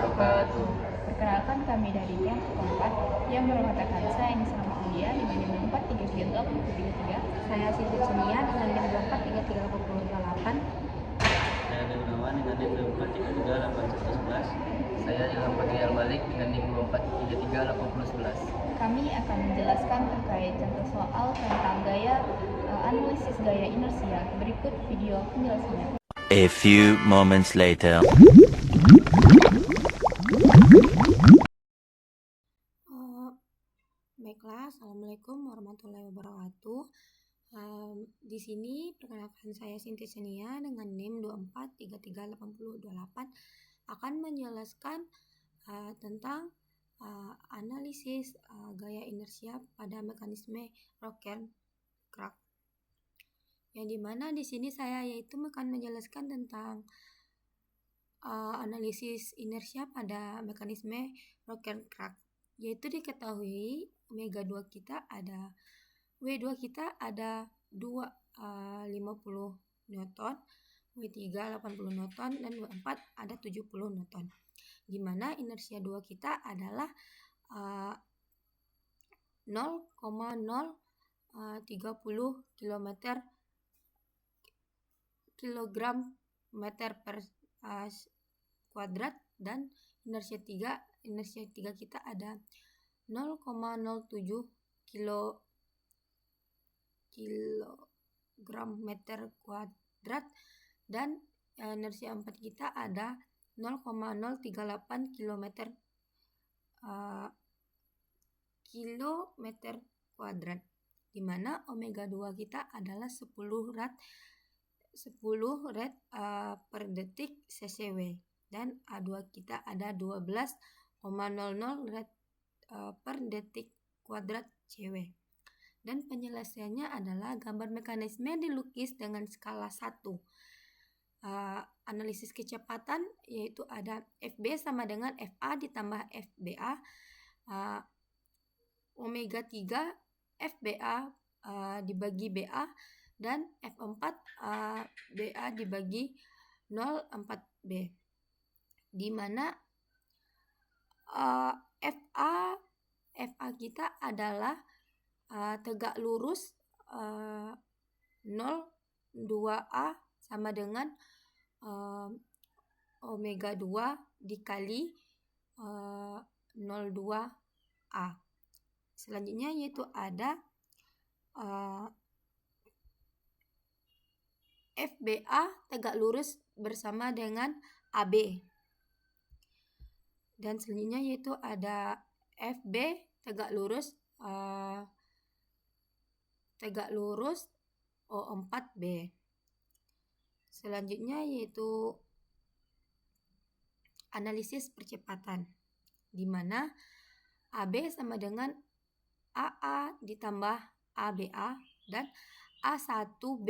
wabarakatuh. Perkenalkan kami dari kelompok keempat yang beranggotakan saya Nisa Aulia dengan NIM 243383. Saya Siti Sunia dengan NIM 243388. Saya Ade Gunawan dengan NIM 24338111. Saya Ilham Fakri Al-Malik dengan NIM 24338011. Kami akan menjelaskan terkait contoh soal tentang analisis gaya inersia. Berikut video penjelasannya. A few moments later. Baiklah, Assalamualaikum warahmatullahi wabarakatuh. Di sini perkenalkan saya Sinti Senia dengan NIM 24338028 akan menjelaskan tentang analisis gaya inersia pada mekanisme Rocker-Crag. Yang dimana di sini saya akan menjelaskan tentang analisis inersia pada mekanisme Rocker-Crag. Yaitu diketahui omega 2 kita ada W2 kita ada 50 Newton, W3 80 Newton, dan W4 ada 70 Newton. Di mana inersia 2 kita adalah 0,030 kilogram meter per kuadrat, dan inersia 3 kita ada 0,07 kilogram meter kuadrat, dan inersia 4 kita ada 0,038 kilometer kuadrat, di mana omega 2 kita adalah 10 rad per detik ccw, dan A2 kita ada 12,00 rad per detik kuadrat cw. Dan penjelasannya adalah gambar mekanisme dilukis dengan skala 1. Analisis kecepatan yaitu ada FB sama dengan FA ditambah FBA, omega 3 FBA dibagi BA, dan F4 BA dibagi 0,4B, di mana FA kita adalah tegak lurus 0,2A sama dengan omega 2 dikali 0,2A. Selanjutnya yaitu ada FBA tegak lurus bersama dengan AB. Dan selanjutnya yaitu ada FB tegak lurus O4B. Selanjutnya yaitu analisis percepatan, di mana AB sama dengan AA ditambah ABA, dan A1B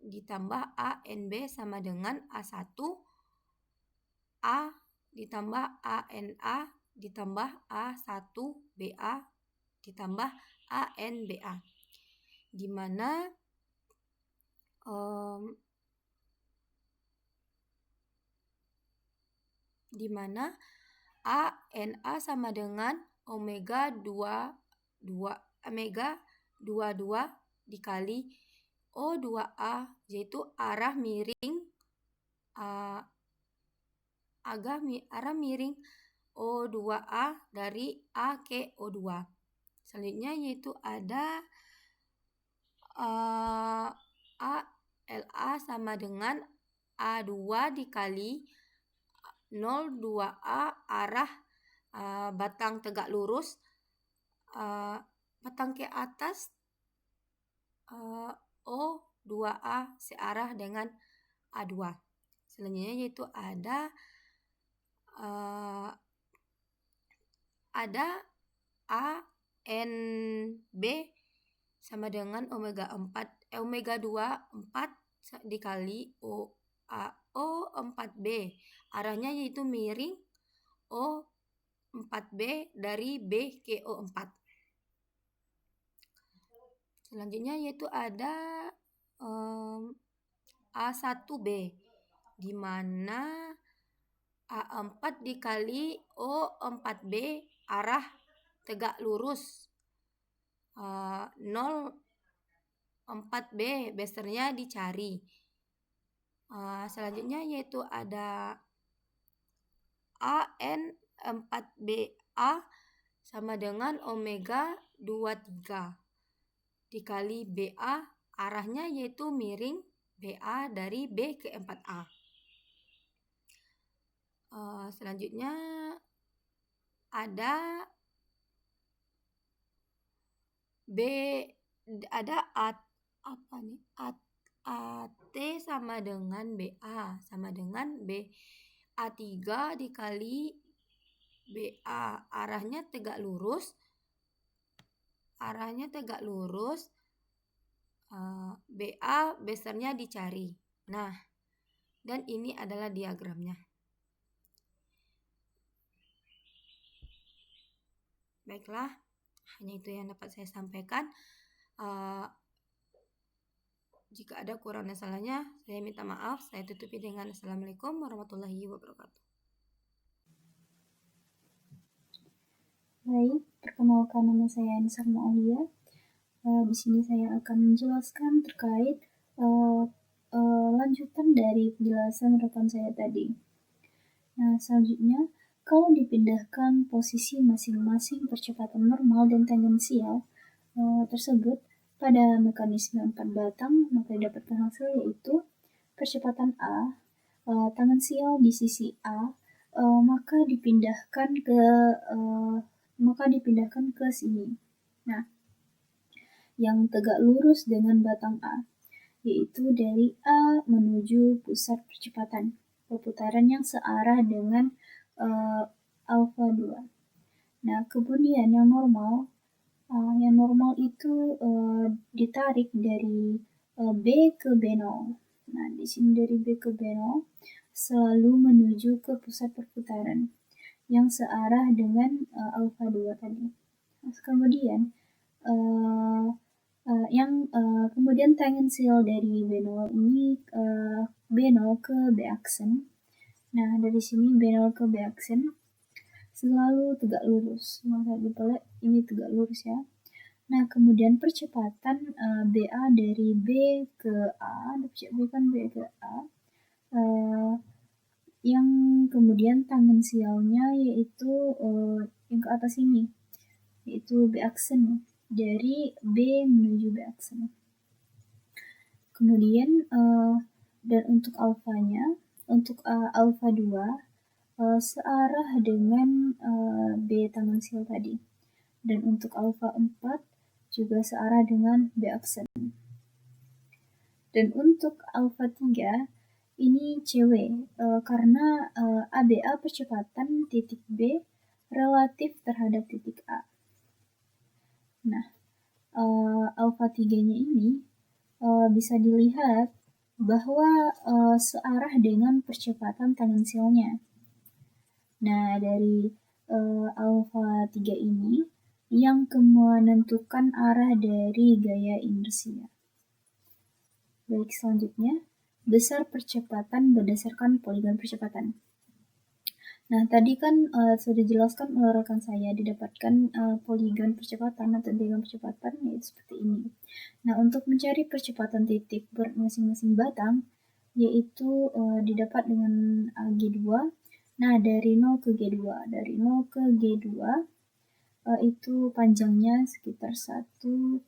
ditambah ANB sama dengan A1A ditambah ANA ditambah A1BA ditambah ANBA, di mana ANA sama dengan omega 22 dikali O2A, yaitu arah miring O2A dari A ke O2. Selanjutnya yaitu ada ALA sama dengan A2 dikali 0,2A arah batang tegak lurus, batang ke atas O2A searah dengan A2. Selanjutnya yaitu ada ANB sama dengan omega 2 4 dikali O4B, arahnya yaitu miring O4B dari B ke O4. Selanjutnya yaitu ada A1B, di mana A4 dikali O4B arah tegak lurus. 0,4B besernya dicari. Selanjutnya yaitu ada AN4BA sama dengan omega 23 dikali BA, arahnya yaitu miring BA dari B ke 4A. Selanjutnya ada AT sama dengan BA sama dengan BA3 dikali BA, arahnya tegak lurus. BA besarnya dicari. Nah, dan ini adalah diagramnya. Baiklah, hanya itu yang dapat saya sampaikan. Jika ada kurang dan salahnya, saya minta maaf. Saya tutupi dengan Assalamualaikum warahmatullahi wabarakatuh. Baik, perkenalkan, nama saya Anissa Maulia. Di sini saya akan menjelaskan terkait lanjutan dari penjelasan rekan saya tadi. Nah, selanjutnya, kalau dipindahkan posisi masing-masing percepatan normal dan tangensial tersebut pada mekanisme 4 batang, maka didapatkan hasil yaitu percepatan A, tangensial di sisi A, maka dipindahkan ke sini. Nah, yang tegak lurus dengan batang A, yaitu dari A menuju pusat percepatan, perputaran yang searah dengan alfa 2. Nah, kemudian yang normal itu ditarik dari B ke B0. Nah, di sini dari B ke B0 selalu menuju ke pusat perputaran yang searah dengan alfa 2 tadi. Nah, kemudian kemudian tangensial dari B0 ini B0 ke B aksen. Nah, dari sini B0 ke B aksen selalu tegak lurus. Maka ini tegak lurus ya. Nah, kemudian percepatan BA dari B ke A, percepatan B ke A, yang kemudian tangensialnya yaitu yang ke atas ini, yaitu B aksen, dari B menuju B aksen. Kemudian dan untuk alfanya, untuk alfa 2 searah dengan B tangensial tadi. Dan untuk alfa 4 juga searah dengan B aksen. Dan untuk alfa 3 ini CW karena ABA percepatan titik B relatif terhadap titik A. Nah, alfa 3-nya ini bisa dilihat bahwa searah dengan percepatan tangensialnya. Nah, dari alfa 3 ini yang menentukan arah dari gaya inersia. Baik, selanjutnya, besar percepatan berdasarkan poligon percepatan. Nah, tadi kan sudah dijelaskan oleh rekan saya, didapatkan poligon percepatan atau diagram percepatan yaitu seperti ini. Nah, untuk mencari percepatan titik masing-masing batang, yaitu didapat dengan G2. Nah, dari 0 ke G2. Dari 0 ke G2 itu panjangnya sekitar 1,5.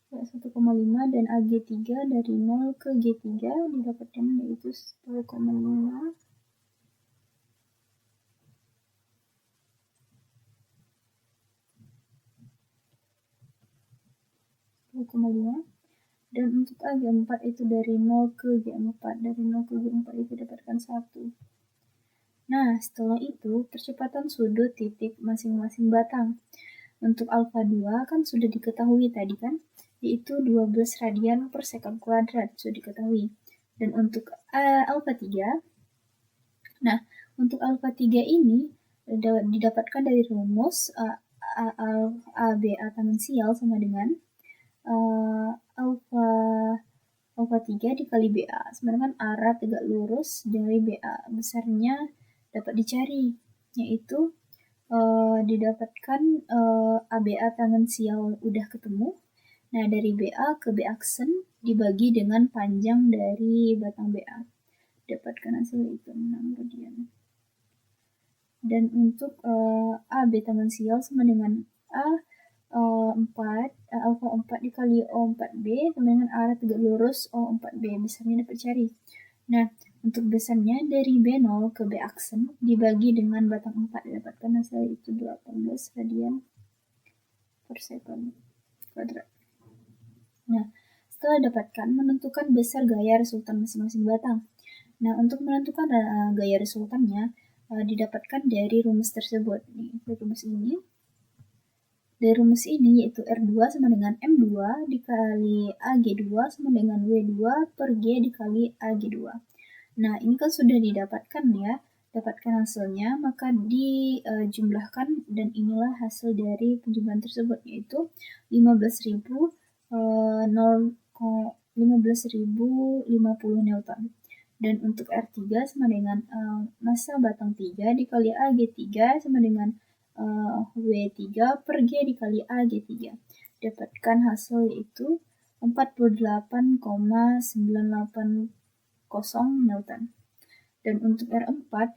1,5 dan AG3 dari 0 ke G3 didapatkan yaitu 1,5. Dan untuk AG4 itu dari 0 ke G4. Dari 0 ke G4 itu dapatkan 1. Nah, setelah itu percepatan sudut titik masing-masing batang. Untuk alfa 2 kan sudah diketahui tadi kan, yaitu 12 radian per sekon kuadrat, sudah diketahui. Dan untuk alfa 3, nah untuk alfa 3 ini didapatkan dari rumus ABA tangensial sama dengan alfa 3 dikali BA sama dengan arah tegak lurus dari BA. Besarnya dapat dicari, yaitu didapatkan ABA tangensial udah ketemu. Nah, dari BA ke B aksen dibagi dengan panjang dari batang BA. Dapatkan hasil itu 6 radian. Dan untuk AB tangensial sama dengan alfa 4 dikali O4B sama dengan arah tegak lurus O4B. Besarnya dapat cari. Nah, untuk besarnya dari B0 ke B aksen dibagi dengan batang 4. Dapatkan hasil itu 18 radian per sekon kuadrat. Nah, setelah dapatkan, menentukan besar gaya resultan masing-masing batang. Nah, untuk menentukan gaya resultannya didapatkan dari rumus tersebut. Nih, dari rumus ini yaitu R2 sama dengan M2 dikali AG2 sama dengan W2 per G dikali AG2. Nah, ini kan sudah didapatkan ya, dapatkan hasilnya, maka dijumlahkan dan inilah hasil dari penjumlahan tersebut, yaitu 15.050 Newton. Dan untuk R3 sama dengan massa batang 3 dikali AG3 sama dengan W3 per G dikali AG3. Dapatkan hasil yaitu 48,980 Newton. Dan untuk R4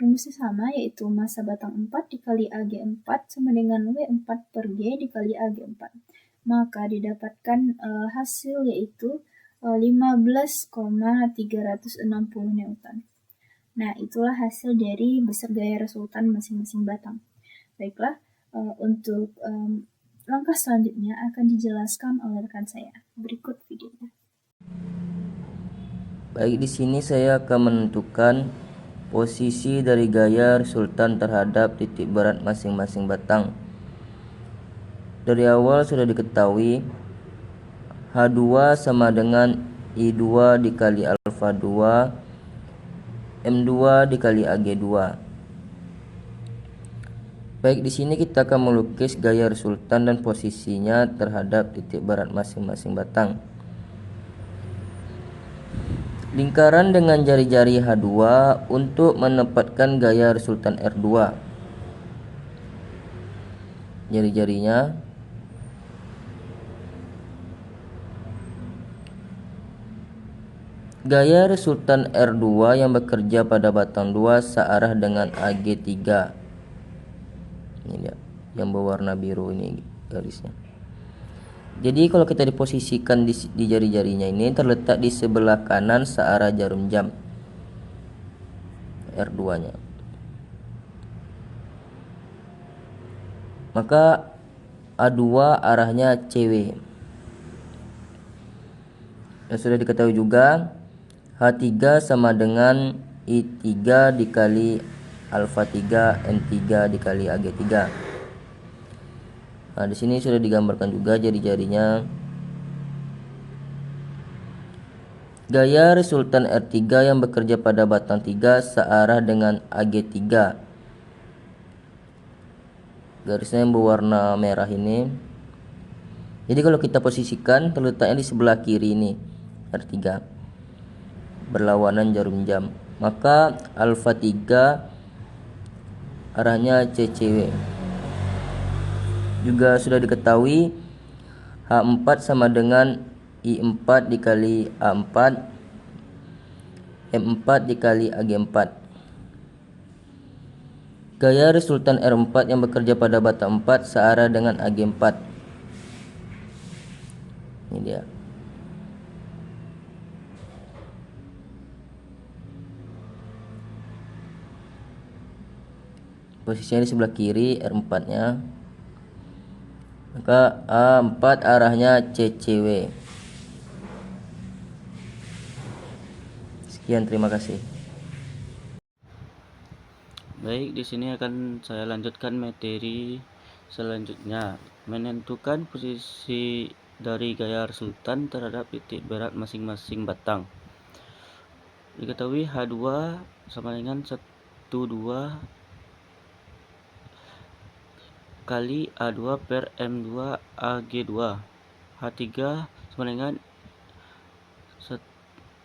rumusnya sama, yaitu massa batang 4 dikali AG4 sama dengan W4 per G dikali AG4. Maka didapatkan hasil yaitu 15,360 Newton. Nah, itulah hasil dari besar gaya resultan masing-masing batang. Baiklah, untuk langkah selanjutnya akan dijelaskan oleh rekan saya. Berikut videonya. Baik, di sini saya akan menentukan posisi dari gaya resultan terhadap titik berat masing-masing batang. Dari awal sudah diketahui H2 sama dengan I2 dikali alfa 2 M2 dikali AG2. Baik, di sini kita akan melukis gaya resultan dan posisinya terhadap titik berat masing-masing batang. Lingkaran dengan jari-jari H2 untuk menempatkan gaya resultan R2. Jari-jarinya gaya resultan R2 yang bekerja pada batang 2 searah dengan AG3. Ini dia, yang berwarna biru ini garisnya. Jadi kalau kita diposisikan di jari-jarinya ini terletak di sebelah kanan searah jarum jam R2-nya. Maka A2 arahnya CW. Dan sudah diketahui juga H3 sama dengan I3 dikali alfa 3 N3 dikali AG3. Nah, di sini sudah digambarkan juga jari-jarinya. Gaya resultan R3 yang bekerja pada batang 3 searah dengan AG3. Garisnya yang berwarna merah ini. Jadi kalau kita posisikan terletaknya di sebelah kiri ini R3, berlawanan jarum jam. Maka alfa 3 arahnya CCW. Juga sudah diketahui H4 sama dengan I4 dikali A4 M4 dikali AG4. Gaya resultan R4 yang bekerja pada batang 4 searah dengan AG4. Ini dia. Posisinya di sebelah kiri R4-nya. Maka A4 arahnya CCW. Sekian, terima kasih. Baik, di sini akan saya lanjutkan materi selanjutnya, menentukan posisi dari gaya resultan terhadap titik berat masing-masing batang. Diketahui H2 sama dengan 1,2 kali A2 per M2 AG2. H3 sama dengan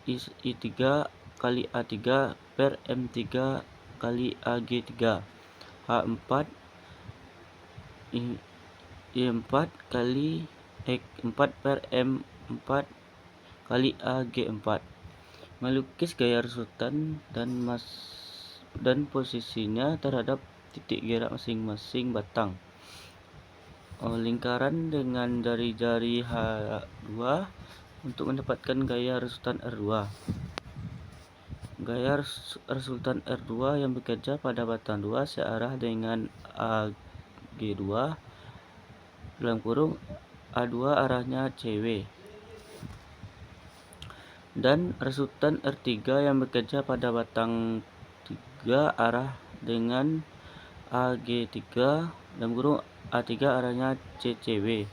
I3 kali A3 per M3 kali AG3. H4 I4 kali X4 per M4 kali AG4. Melukis gaya resultan dan posisinya terhadap titik gerak masing-masing batang. Lingkaran dengan jari-jari H2 untuk mendapatkan gaya resultan R2. Gaya resultan R2 yang bekerja pada batang 2 searah dengan AG2 dalam kurung A2 arahnya CW. Dan resultan R3 yang bekerja pada batang 3 arah dengan AG3 dalam kurung A3 arahnya CCW.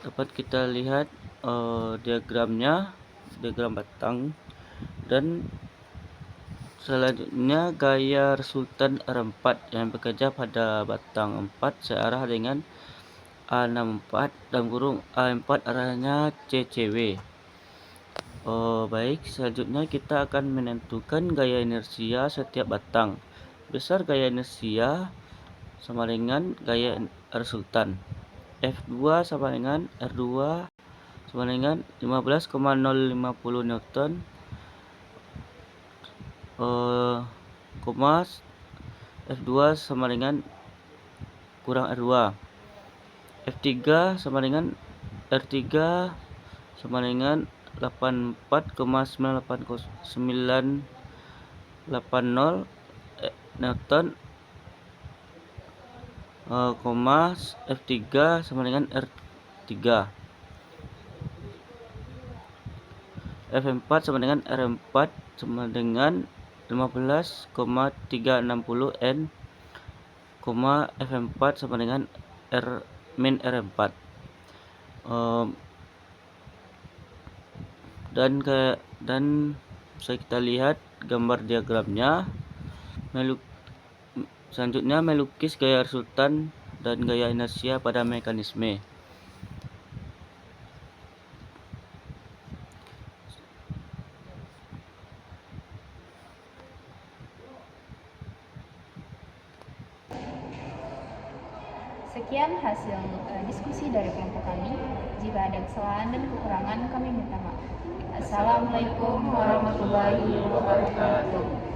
Dapat kita lihat diagram batang. Dan selanjutnya gaya resultan R4 yang bekerja pada batang 4 searah dengan A64 dalam kurung A4 arahnya CCW. Baik, selanjutnya kita akan menentukan gaya inersia setiap batang. Besar gaya inersia sama dengan gaya resultan. F2 sama dengan R2 sama dengan 15,050 Newton, F2 sama dengan kurang R2. F3 sama dengan R3 sama dengan 84,980 Newton, F3 sama dengan R3. F4 sama dengan R4 sama dengan 15,360 N, F4 sama dengan R4. Dan bisa kita lihat gambar diagramnya. Selanjutnya melukis gaya resultan dan gaya inersia pada mekanisme. Sekian hasil diskusi dari kelompok kami. Jika ada kesalahan dan kekurangan, kami minta maaf. Assalamualaikum warahmatullahi wabarakatuh.